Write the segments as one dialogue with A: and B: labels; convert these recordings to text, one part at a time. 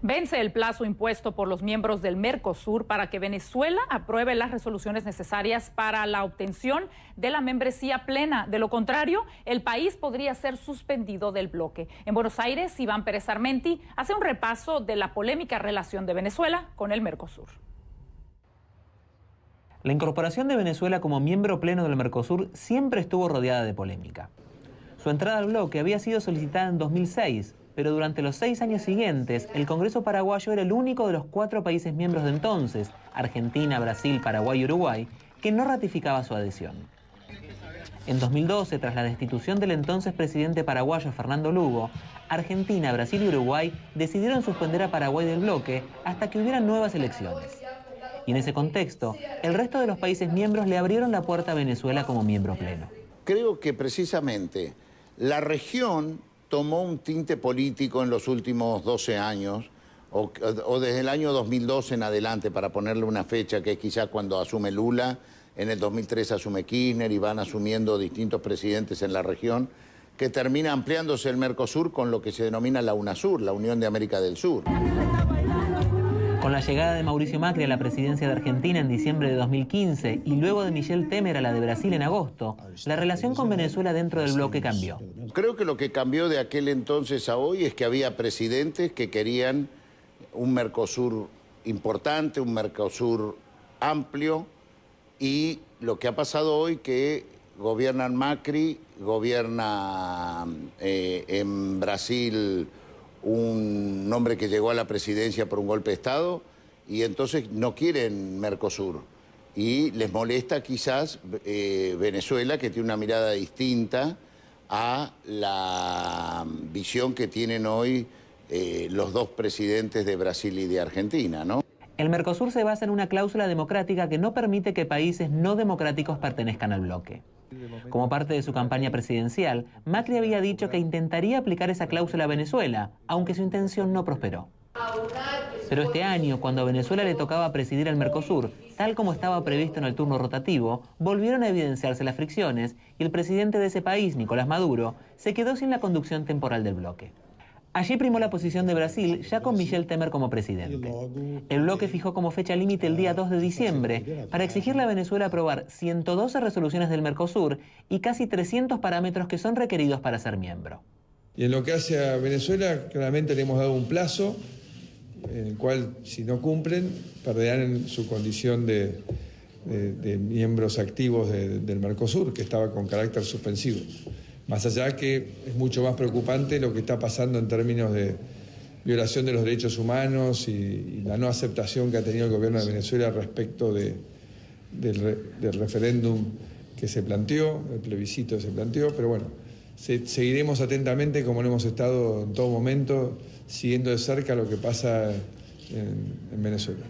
A: Vence el plazo impuesto por los miembros del Mercosur para que Venezuela apruebe las resoluciones necesarias para la obtención de la membresía plena. De lo contrario, el país podría ser suspendido del bloque. En Buenos Aires, Iván Pérez Armenti hace un repaso de la polémica relación de Venezuela con el Mercosur.
B: La incorporación de Venezuela como miembro pleno del Mercosur siempre estuvo rodeada de polémica. Su entrada al bloque había sido solicitada en 2006, pero durante los 6 años siguientes, el Congreso paraguayo era el único de los 4 países miembros de entonces, Argentina, Brasil, Paraguay y Uruguay, que no ratificaba su adhesión. En 2012, tras la destitución del entonces presidente paraguayo Fernando Lugo, Argentina, Brasil y Uruguay decidieron suspender a Paraguay del bloque hasta que hubieran nuevas elecciones. Y en ese contexto, el resto de los países miembros le abrieron la puerta a Venezuela como miembro pleno.
C: Creo que precisamente la región tomó un tinte político en los últimos 12 años, o desde el año 2012 en adelante, para ponerle una fecha que es quizás cuando asume Lula, en el 2003 asume Kirchner y van asumiendo distintos presidentes en la región, que termina ampliándose el Mercosur con lo que se denomina la UNASUR, la Unión de América del Sur.
B: Con la llegada de Mauricio Macri a la presidencia de Argentina en diciembre de 2015 y luego de Michel Temer a la de Brasil en agosto, la relación con Venezuela dentro del bloque cambió.
C: Creo que lo que cambió de aquel entonces a hoy es que había presidentes que querían un Mercosur importante, un Mercosur amplio, y lo que ha pasado hoy que gobiernan Macri, gobierna en Brasil un hombre que llegó a la presidencia por un golpe de Estado y entonces no quieren Mercosur. Y les molesta quizás Venezuela, que tiene una mirada distinta a la visión que tienen hoy los dos presidentes de Brasil y de Argentina, ¿no?
B: El Mercosur se basa en una cláusula democrática que no permite que países no democráticos pertenezcan al bloque. Como parte de su campaña presidencial, Macri había dicho que intentaría aplicar esa cláusula a Venezuela, aunque su intención no prosperó. Pero este año, cuando a Venezuela le tocaba presidir el Mercosur, tal como estaba previsto en el turno rotativo, volvieron a evidenciarse las fricciones y el presidente de ese país, Nicolás Maduro, se quedó sin la conducción temporal del bloque. Allí primó la posición de Brasil, ya con Michel Temer como presidente. El bloque fijó como fecha límite el día 2 de diciembre para exigirle a Venezuela aprobar 112 resoluciones del Mercosur y casi 300 parámetros que son requeridos para ser miembro.
D: Y en lo que hace a Venezuela, claramente le hemos dado un plazo en el cual, si no cumplen, perderán su condición de miembros activos del Mercosur, que estaba con carácter suspensivo. Más allá que es mucho más preocupante lo que está pasando en términos de violación de los derechos humanos y la no aceptación que ha tenido el gobierno de Venezuela respecto del referéndum que se planteó, el plebiscito que se planteó, pero bueno, seguiremos atentamente, como lo hemos estado en todo momento, siguiendo de cerca lo que pasa en Venezuela.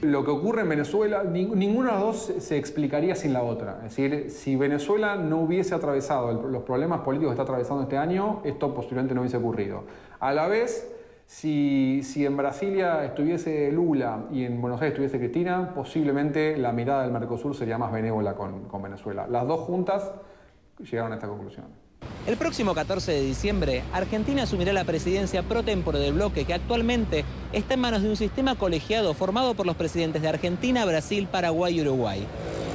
E: Lo que ocurre en Venezuela, ninguna de las dos se explicaría sin la otra. Es decir, si Venezuela no hubiese atravesado los problemas políticos que está atravesando este año, esto posiblemente no hubiese ocurrido. A la vez, si en Brasilia estuviese Lula y en Buenos Aires estuviese Cristina, posiblemente la mirada del Mercosur sería más benévola con Venezuela. Las dos juntas llegaron a esta conclusión.
B: El próximo 14 de diciembre, Argentina asumirá la presidencia pro tempore del bloque, que actualmente está en manos de un sistema colegiado formado por los presidentes de Argentina, Brasil, Paraguay y Uruguay.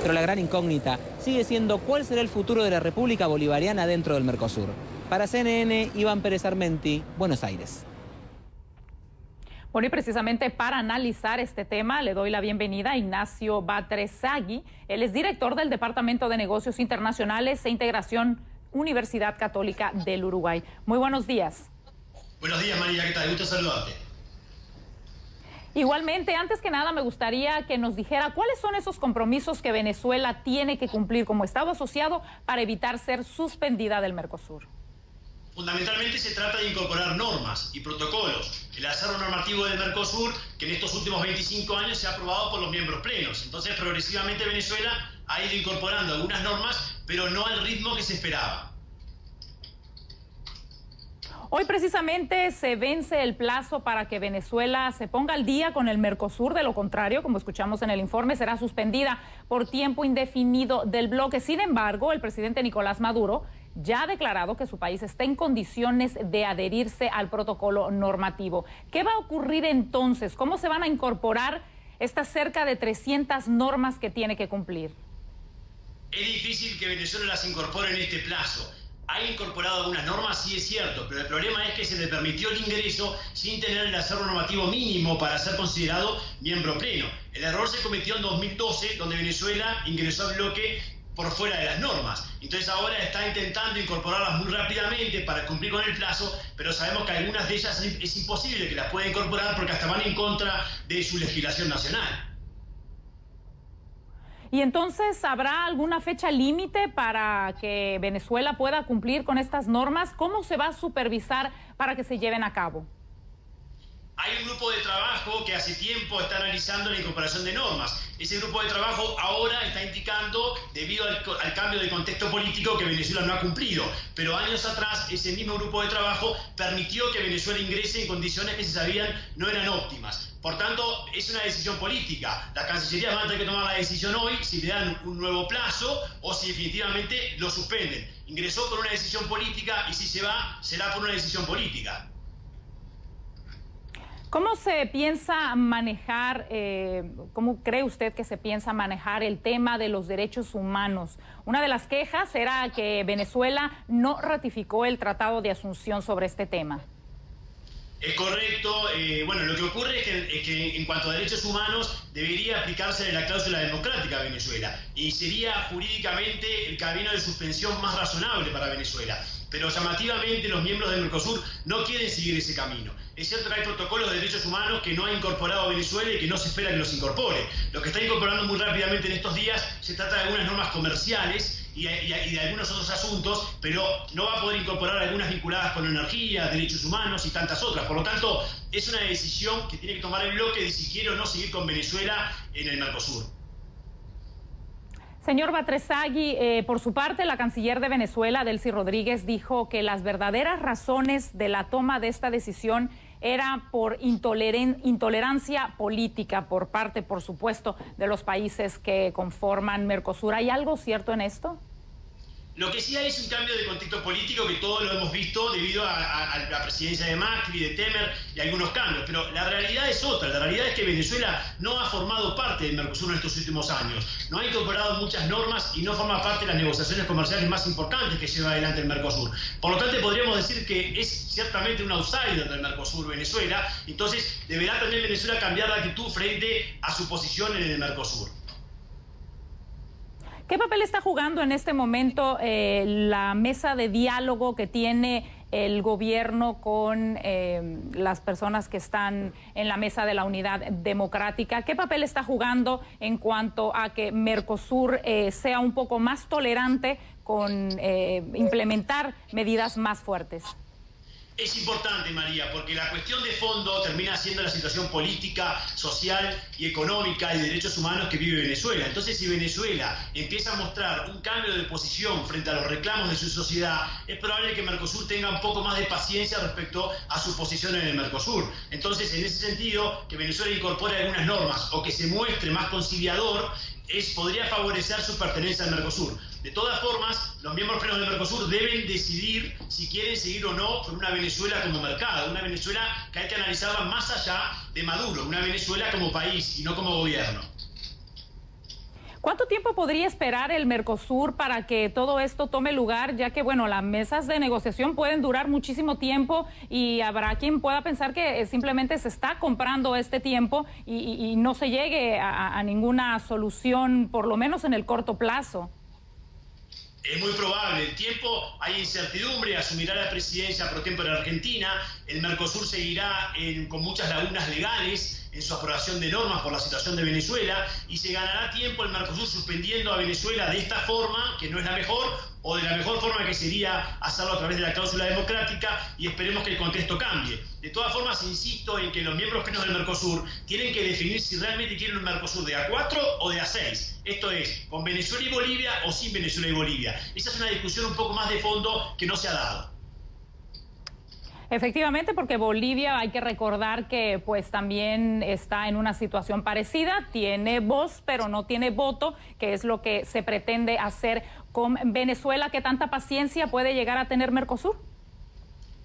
B: Pero la gran incógnita sigue siendo cuál será el futuro de la República Bolivariana dentro del Mercosur. Para CNN, Iván Pérez Armenti, Buenos Aires.
A: Bueno, y precisamente para analizar este tema le doy la bienvenida a Ignacio Batrezagui. Él es director del Departamento de Negocios Internacionales e Integración Universidad Católica del Uruguay. Muy buenos días.
F: Buenos días, María, ¿qué tal? Gusto saludarte.
A: Igualmente, antes que nada me gustaría que nos dijera cuáles son esos compromisos que Venezuela tiene que cumplir como Estado asociado para evitar ser suspendida del Mercosur.
F: Fundamentalmente se trata de incorporar normas y protocolos, el acervo normativo del Mercosur, que en estos últimos 25 años se ha aprobado por los miembros plenos. Entonces, progresivamente Venezuela ha ido incorporando algunas normas, pero no al ritmo que se esperaba.
A: Hoy precisamente se vence el plazo para que Venezuela se ponga al día con el Mercosur. De lo contrario, como escuchamos en el informe, será suspendida por tiempo indefinido del bloque. Sin embargo, el presidente Nicolás Maduro ya ha declarado que su país está en condiciones de adherirse al protocolo normativo. ¿Qué va a ocurrir entonces? ¿Cómo se van a incorporar estas cerca de 300 normas que tiene que cumplir?
F: Es difícil que Venezuela las incorpore en este plazo. Ha incorporado algunas normas, sí es cierto, pero el problema es que se le permitió el ingreso sin tener el acervo normativo mínimo para ser considerado miembro pleno. El error se cometió en 2012, donde Venezuela ingresó al bloque por fuera de las normas. Entonces ahora está intentando incorporarlas muy rápidamente para cumplir con el plazo, pero sabemos que algunas de ellas es imposible que las pueda incorporar porque hasta van en contra de su legislación nacional.
A: ¿Y entonces habrá alguna fecha límite para que Venezuela pueda cumplir con estas normas? ¿Cómo se va a supervisar para que se lleven a cabo?
F: Hay un grupo de trabajo que hace tiempo está analizando la incorporación de normas. Ese grupo de trabajo ahora está indicando, debido al cambio de contexto político, que Venezuela no ha cumplido. Pero años atrás, ese mismo grupo de trabajo permitió que Venezuela ingrese en condiciones que se sabían no eran óptimas. Por tanto, es una decisión política. La Cancillería va a tener que tomar la decisión hoy si le dan un nuevo plazo o si definitivamente lo suspenden. Ingresó por una decisión política y si se va, será por una decisión política.
A: ¿Cómo se piensa manejar, cómo cree usted que se piensa manejar el tema de los derechos humanos? Una de las quejas era que Venezuela no ratificó el Tratado de Asunción sobre este tema.
F: Es correcto. Bueno, lo que ocurre es que en cuanto a derechos humanos debería aplicarse la cláusula democrática a Venezuela y sería jurídicamente el camino de suspensión más razonable para Venezuela. Pero llamativamente los miembros del Mercosur no quieren seguir ese camino. Es cierto que hay protocolos de derechos humanos que no ha incorporado Venezuela y que no se espera que los incorpore. Lo que está incorporando muy rápidamente en estos días se trata de algunas normas comerciales y de algunos otros asuntos, pero no va a poder incorporar algunas vinculadas con energía, derechos humanos y tantas otras. Por lo tanto, es una decisión que tiene que tomar el bloque de si quiere o no seguir con Venezuela en el Mercosur.
A: Señor Batresagui, por su parte, la canciller de Venezuela, Delcy Rodríguez, dijo que las verdaderas razones de la toma de esta decisión era por intolerancia política por parte, por supuesto, de los países que conforman Mercosur. ¿Hay algo cierto en esto?
F: Lo que sí hay es un cambio de contexto político que todos lo hemos visto debido a la presidencia de Macri, de Temer y algunos cambios. Pero la realidad es otra. La realidad es que Venezuela no ha formado parte del Mercosur en estos últimos años. No ha incorporado muchas normas y no forma parte de las negociaciones comerciales más importantes que lleva adelante el Mercosur. Por lo tanto, podríamos decir que es ciertamente un outsider del Mercosur Venezuela. Entonces, deberá también Venezuela cambiar de actitud frente a su posición en el Mercosur.
A: ¿Qué papel está jugando en este momento la mesa de diálogo que tiene el gobierno con las personas que están en la mesa de la unidad democrática? ¿Qué papel está jugando en cuanto a que Mercosur sea un poco más tolerante con implementar medidas más fuertes?
F: Es importante, María, porque la cuestión de fondo termina siendo la situación política, social y económica y de derechos humanos que vive Venezuela. Entonces, si Venezuela empieza a mostrar un cambio de posición frente a los reclamos de su sociedad, es probable que Mercosur tenga un poco más de paciencia respecto a su posición en el Mercosur. Entonces, en ese sentido, que Venezuela incorpore algunas normas o que se muestre más conciliador, podría favorecer su pertenencia al Mercosur. De todas formas, los miembros plenos del Mercosur deben decidir si quieren seguir o no con una Venezuela como mercado, una Venezuela que hay que analizarla más allá de Maduro, una Venezuela como país y no como gobierno.
A: ¿Cuánto tiempo podría esperar el Mercosur para que todo esto tome lugar? Ya que, bueno, las mesas de negociación pueden durar muchísimo tiempo y habrá quien pueda pensar que simplemente se está comprando este tiempo y no se llegue a ninguna solución, por lo menos en el corto plazo.
F: Es muy probable. El tiempo, hay incertidumbre, asumirá la presidencia pro tempore de Argentina, el Mercosur seguirá con muchas lagunas legales en su aprobación de normas por la situación de Venezuela y se ganará tiempo el Mercosur suspendiendo a Venezuela de esta forma, que no es la mejor, o de la mejor forma que sería hacerlo a través de la cláusula democrática y esperemos que el contexto cambie. De todas formas, insisto en que los miembros plenos del Mercosur tienen que definir si realmente quieren un Mercosur de A4 o de A6. Esto es, con Venezuela y Bolivia o sin Venezuela y Bolivia. Esa es una discusión un poco más de fondo que no se ha dado.
A: Efectivamente, porque Bolivia, hay que recordar que pues también está en una situación parecida, tiene voz pero no tiene voto, que es lo que se pretende hacer con Venezuela. ¿Qué tanta paciencia puede llegar a tener Mercosur?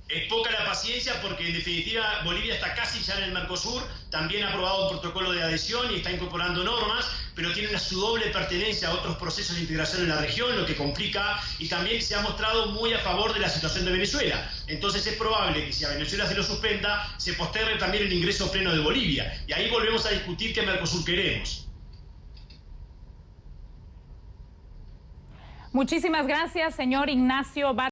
F: Es poca la paciencia porque en definitiva Bolivia está casi ya en el Mercosur, también ha aprobado un protocolo de adhesión y está incorporando normas, pero tiene su doble pertenencia a otros procesos de integración en la región, lo que complica, y también se ha mostrado muy a favor de la situación de Venezuela. Entonces es probable que si a Venezuela se lo suspenda, se postergue también el ingreso pleno de Bolivia. Y ahí volvemos a discutir qué Mercosur queremos.
A: Muchísimas gracias, señor Ignacio Vargas.